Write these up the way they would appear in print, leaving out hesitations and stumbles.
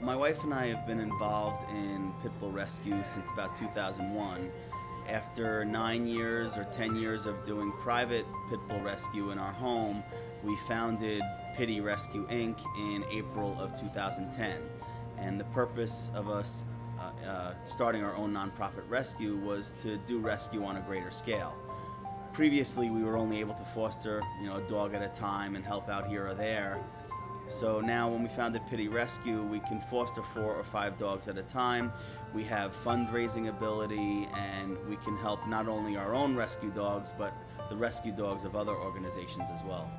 My wife and I have been involved in pit bull rescue since about 2001. After 9 years or 10 years of doing private pit bull rescue in our home, we founded Pitty Rescue Inc. in April of 2010. And the purpose of us starting our own nonprofit rescue was to do rescue on a greater scale. Previously, we were only able to foster, a dog at a time and help out here or there. So now when we founded Pitty Rescue, we can foster 4 or 5 dogs at a time. We have fundraising ability, and we can help not only our own rescue dogs, but the rescue dogs of other organizations as well.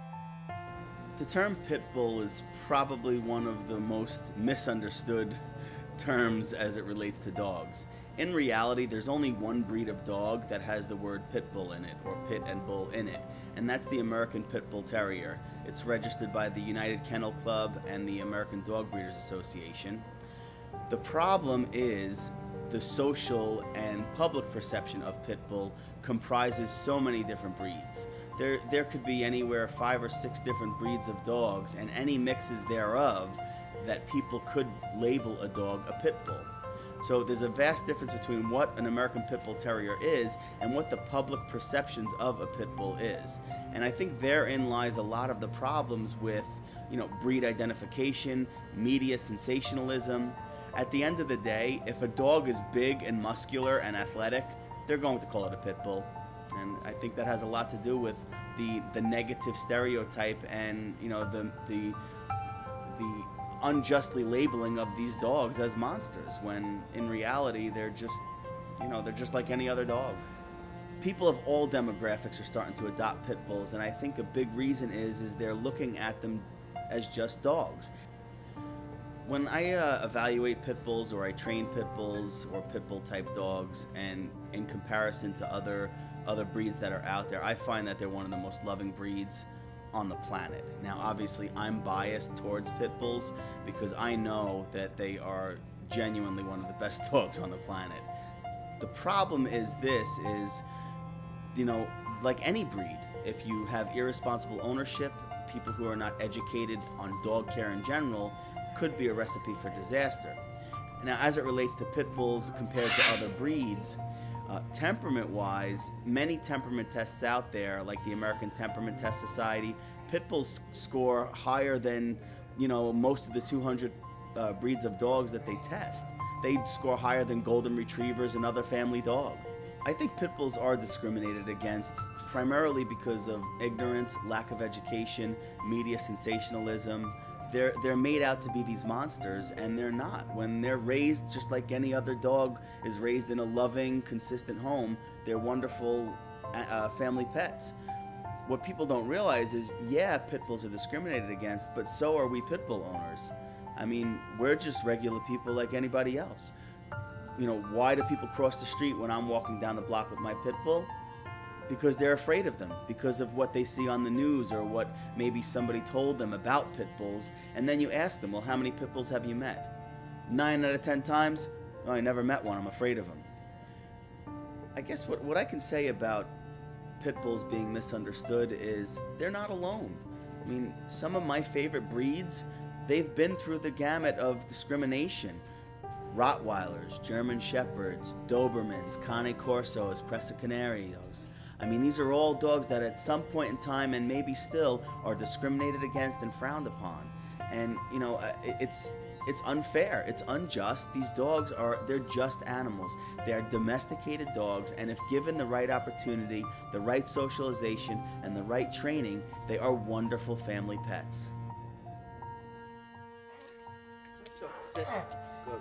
The term pit bull is probably one of the most misunderstood terms as it relates to dogs. In reality, there's only one breed of dog that has the word pit bull in it, or pit and bull in it, and that's the American Pit Bull Terrier. It's registered by the United Kennel Club and the American Dog Breeders Association. The problem is the social and public perception of pit bull comprises so many different breeds. There could be anywhere 5 or 6 different breeds of dogs, and any mixes thereof that people could label a dog a pit bull. So there's a vast difference between what an American Pit Bull Terrier is and what the public perceptions of a pit bull is. And I think therein lies a lot of the problems with, breed identification, media sensationalism. At the end of the day, if a dog is big and muscular and athletic, they're going to call it a pit bull. And I think that has a lot to do with the negative stereotype and, the unjustly labeling of these dogs as monsters, when in reality they're just like any other dog. People of all demographics are starting to adopt pit bulls, and I think a big reason is they're looking at them as just dogs. When I evaluate pit bulls, or I train pit bulls or pit bull type dogs, and in comparison to other breeds that are out there, I find that they're one of the most loving breeds on the planet. Now obviously I'm biased towards pit bulls because I know that they are genuinely one of the best dogs on the planet. The problem is like any breed, if you have irresponsible ownership, people who are not educated on dog care in general, could be a recipe for disaster. Now as it relates to pit bulls compared to other breeds, temperament-wise, many temperament tests out there, like the American Temperament Test Society, pit bulls score higher than, most of the 200 breeds of dogs that they test. They score higher than golden retrievers and other family dogs. I think pit bulls are discriminated against primarily because of ignorance, lack of education, media sensationalism. They're made out to be these monsters, and they're not. When they're raised just like any other dog is raised in a loving, consistent home, they're wonderful family pets. What people don't realize is, yeah, pit bulls are discriminated against, but so are we pit bull owners. I mean, we're just regular people like anybody else. Why do people cross the street when I'm walking down the block with my pit bull? Because they're afraid of them, because of what they see on the news or what maybe somebody told them about pit bulls. And then you ask them, well, how many pit bulls have you met? 9 out of 10 times, no, I never met one, I'm afraid of them. I guess what I can say about pit bulls being misunderstood is they're not alone. I mean, some of my favorite breeds, they've been through the gamut of discrimination. Rottweilers, German Shepherds, Dobermans, Cane Corsos, Presa Canarios. I mean, these are all dogs that at some point in time, and maybe still, are discriminated against and frowned upon. And, it's unfair, it's unjust. These dogs they're just animals. They're domesticated dogs, and if given the right opportunity, the right socialization, and the right training, they are wonderful family pets. Sit. Go.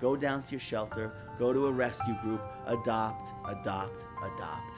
Go down to your shelter, go to a rescue group, adopt, adopt, adopt.